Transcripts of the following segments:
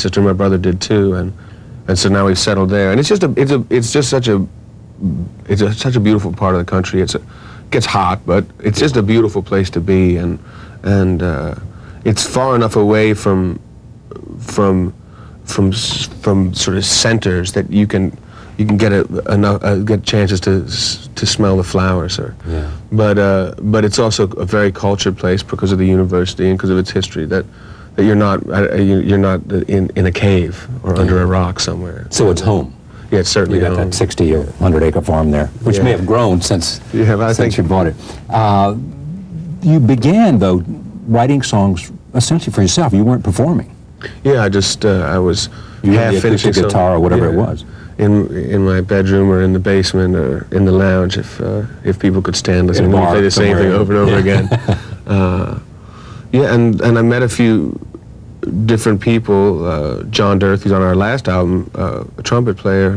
sister and my brother did too, and so now we've settled there. And it's just such a beautiful part of the country. It gets hot, but it's just a beautiful place to be, and it's far enough away from sort of centers that you can get chances to smell the flowers. But it's also a very cultured place because of the university and because of its history, that you're not in a cave or under a rock somewhere. So it's home. Yeah, it's certainly home. You got that 60 or 100-acre farm there, which may have grown since you bought it. You began, though, writing songs essentially for yourself. You weren't performing. Yeah, I was half finishing the guitar or whatever it was. In my bedroom or in the basement or in the lounge, if people could stand listening to me play the same thing over and over again. Yeah, and I met a few different people. John Dirth, who's on our last album, a trumpet player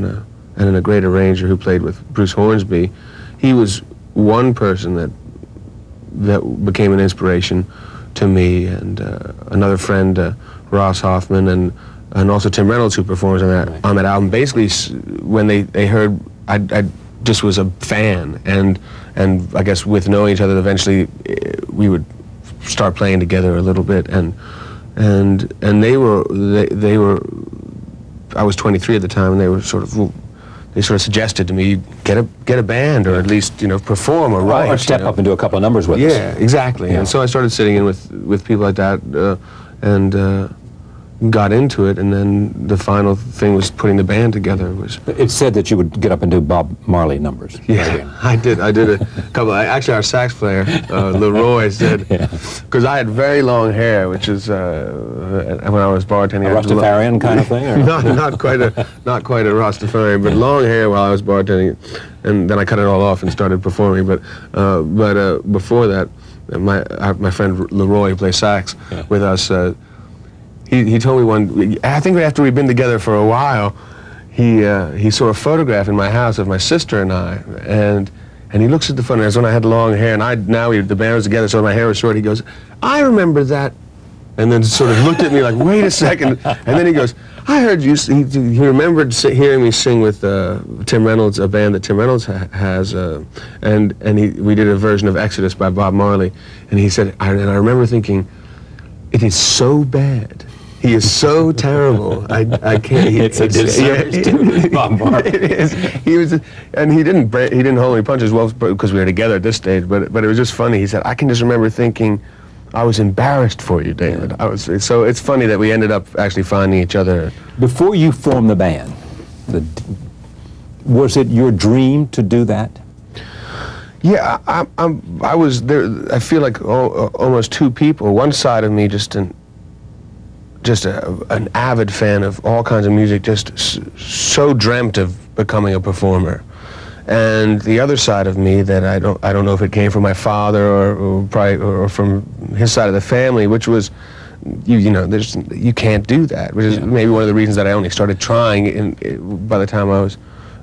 and a great arranger who played with Bruce Hornsby. He was one person that became an inspiration to me, and another friend, Ross Hoffman, and also Tim Reynolds, who performs on that album. Basically, when they heard, I just was a fan, and I guess with knowing each other, eventually we would start playing together a little bit, and they were. I was 23 at the time, and they sort of suggested to me, get a band, or at least perform or write, or step up and do a couple of numbers with us. Yeah, exactly. Yeah. And so I started sitting in with people like that, and got into it, and then the final thing was putting the band together. It said that you would get up and do Bob Marley numbers. Yeah, I did a couple. Actually, our sax player, Leroy, said, because I had very long hair, which is when I was bartending. A Rastafarian kind of thing, or? not quite a Rastafarian, but long hair while I was bartending, and then I cut it all off and started performing. But before that, my friend Leroy, who plays sax with us. He told me I think after we'd been together for a while, he saw a photograph in my house of my sister and I, and he looks at the photograph when I had long hair, and the band was together, so my hair was short. He goes, "I remember that," and then sort of looked at me like, "Wait a second," and then he goes, "I heard you." He remembered hearing me sing with Tim Reynolds, a band that Tim Reynolds has, and we did a version of Exodus by Bob Marley, and he said, and I remember thinking, it is so bad. He is so terrible. I can't. It's a disservice to Bob Marley. It is. He was, and he didn't hold any punches, well, because we were together at this stage. But it was just funny. He said, I can just remember thinking, I was embarrassed for you, David. So it's funny that we ended up actually finding each other. Before you formed the band, was it your dream to do that? Yeah, I was there. I feel like almost two people. One side of me just an avid fan of all kinds of music, just so dreamt of becoming a performer, and the other side of me that I don't know if it came from my father or from his side of the family, which was you can't do that, which is maybe one of the reasons that I only started trying by the time I was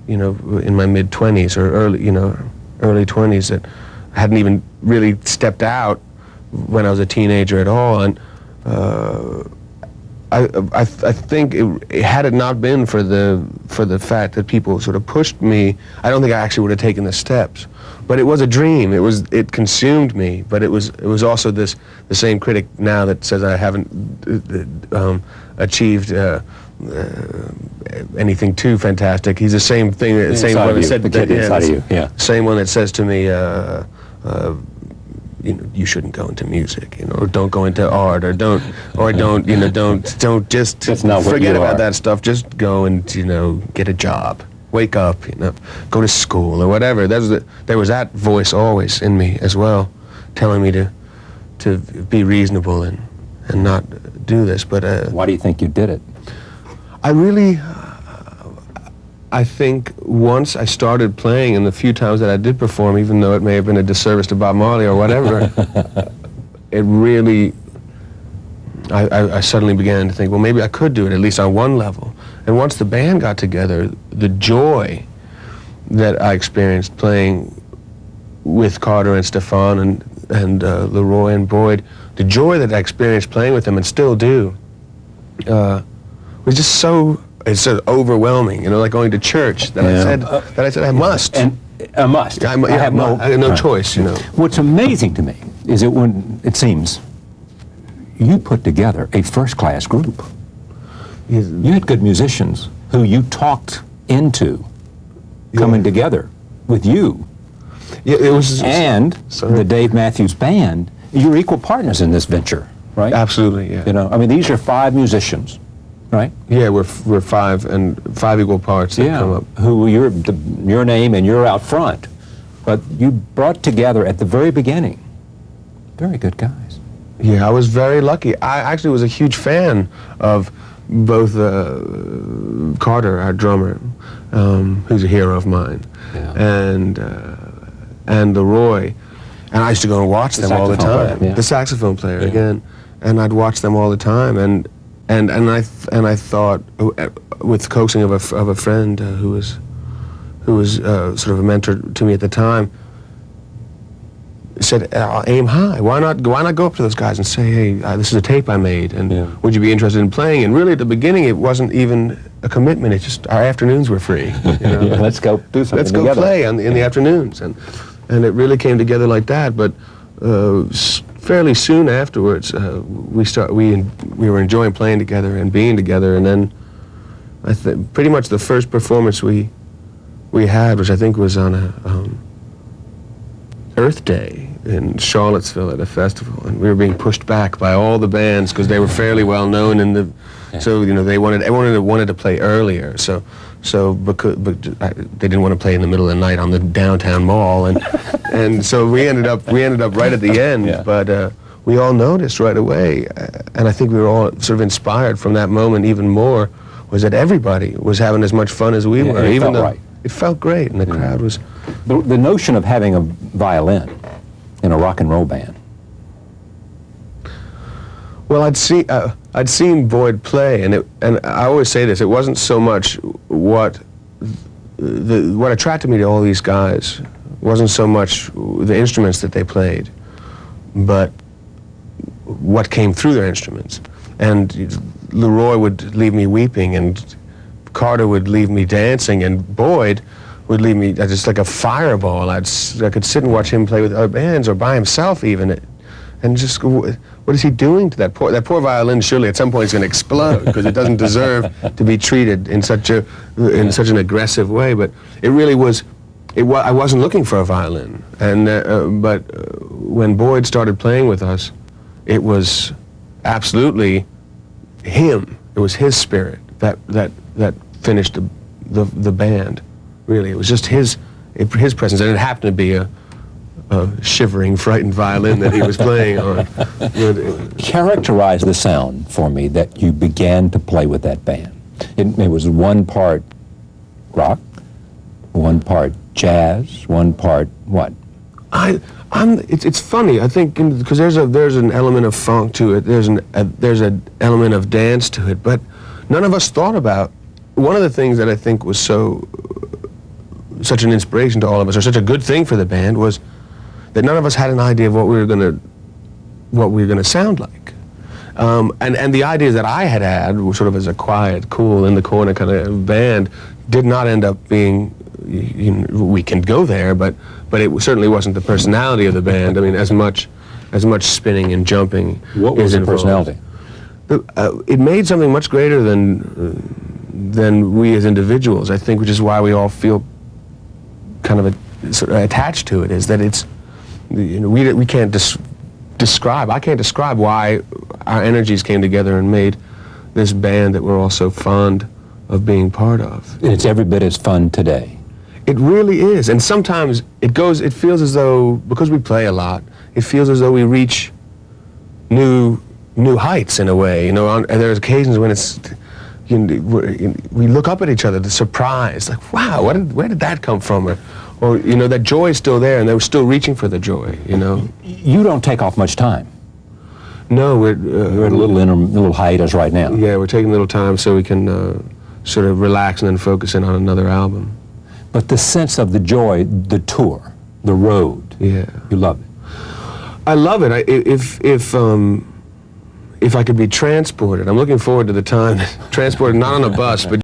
in my mid-20s or early 20s, that I hadn't even really stepped out when I was a teenager at all. And I think had it not been for the fact that people sort of pushed me, I don't think I actually would have taken the steps. But it was a dream. It consumed me. But it was also the same critic now that says I haven't achieved anything too fantastic. He's the same thing. The same one that said the kid inside of you. Yeah. Same one that says to me, you shouldn't go into music, or don't go into art, or don't just forget about that stuff. Just go and get a job, wake up, go to school or whatever. There was that voice always in me as well, telling me to be reasonable and not do this. But why do you think you did it? I think once I started playing, and the few times that I did perform, even though it may have been a disservice to Bob Marley or whatever, it really, I suddenly began to think, well, maybe I could do it, at least on one level. And once the band got together, the joy that I experienced playing with Carter and Stefan and Leroy and Boyd, the joy that I experienced playing with them and still do, was just so, it's so overwhelming, you know, like going to church, that I said I must. And a must. I have no choice, you know. What's amazing to me is that when, it seems, you put together a first-class group. You had good musicians who you talked into coming together with you. Yeah, it was. And the Dave Matthews Band, you're equal partners in this venture, right? Absolutely, yeah. You know, I mean, these are 5 musicians, right? Yeah, we're 5 and 5 equal parts that come up. Who your name and you're out front, but you brought together at the very beginning very good guys. Yeah, I was very lucky. I actually was a huge fan of both Carter, our drummer, who's a hero of mine, and Leroy, and I used to go and watch them all the time. The saxophone player again, and I'd watch them all the time, and I thought, with coaxing of a friend who was sort of a mentor to me at the time, said, aim high. Why not go up to those guys and say, hey, this is a tape I made, and would you be interested in playing? And really, at the beginning, it wasn't even a commitment. It's just our afternoons were free. You know? Let's go do something Let's go together. play in the afternoons, and it really came together like that. But fairly soon afterwards, we were enjoying playing together and being together, and then I think pretty much the first performance we had, which I think was on a Earth Day in Charlottesville at a festival, and we were being pushed back by all the bands because they were fairly well known in the. So you know everyone wanted to play earlier. So but they didn't want to play in the middle of the night on the downtown mall, and so we ended up right at the end. But we all noticed right away, and I think we were all sort of inspired from that moment even more. Was that everybody was having as much fun as we were, even though it felt great, and the crowd was. The notion of having a violin in a rock and roll band. Well, I'd seen Boyd play, and I always say this: it wasn't so much what attracted me to all these guys wasn't so much the instruments that they played, but what came through their instruments. And Leroy would leave me weeping, and Carter would leave me dancing, and Boyd would leave me just like a fireball. I could sit and watch him play with other bands or by himself even, and just go, what is he doing to that poor violin? Surely at some point it's going to explode because it doesn't deserve to be treated in such an aggressive way. But it really was. I wasn't looking for a violin, and but when Boyd started playing with us, it was absolutely him. It was his spirit that finished the band. Really, it was just his presence, and it happened to be a shivering, frightened violin that he was playing on. Characterize the sound for me that you began to play with that band. It was one part rock, one part jazz, one part what? It's funny. I think because there's an element of funk to it. There's an element of dance to it, but none of us thought about. One of the things that I think was such an inspiration to all of us, or such a good thing for the band, was that none of us had an idea of what we were gonna sound like. And the ideas that I had were sort of as a quiet, cool, in the corner kind of band, did not end up being. We can go there, but it certainly wasn't the personality of the band. I mean, as much spinning and jumping. What was the personality? It made something much greater than we as individuals, I think, which is why we all feel kind of sort of attached to it. Is that it's, we can't describe. I can't describe why our energies came together and made this band that we're all so fond of being part of. And it's every bit as fun today. It really is, and sometimes it feels as though, because we play a lot, it feels as though we reach new heights in a way. And there's occasions when it's, we look up at each other, the surprise, like, wow, where did that come from? Or that joy is still there, and they were still reaching for the joy. You don't take off much time. No, we're at a little hiatus right now. Yeah, we're taking a little time so we can sort of relax and then focus in on another album. But the sense of the joy, the tour, the road, you love it. I love it. if I could be transported, I'm looking forward to the time transported not on a bus, but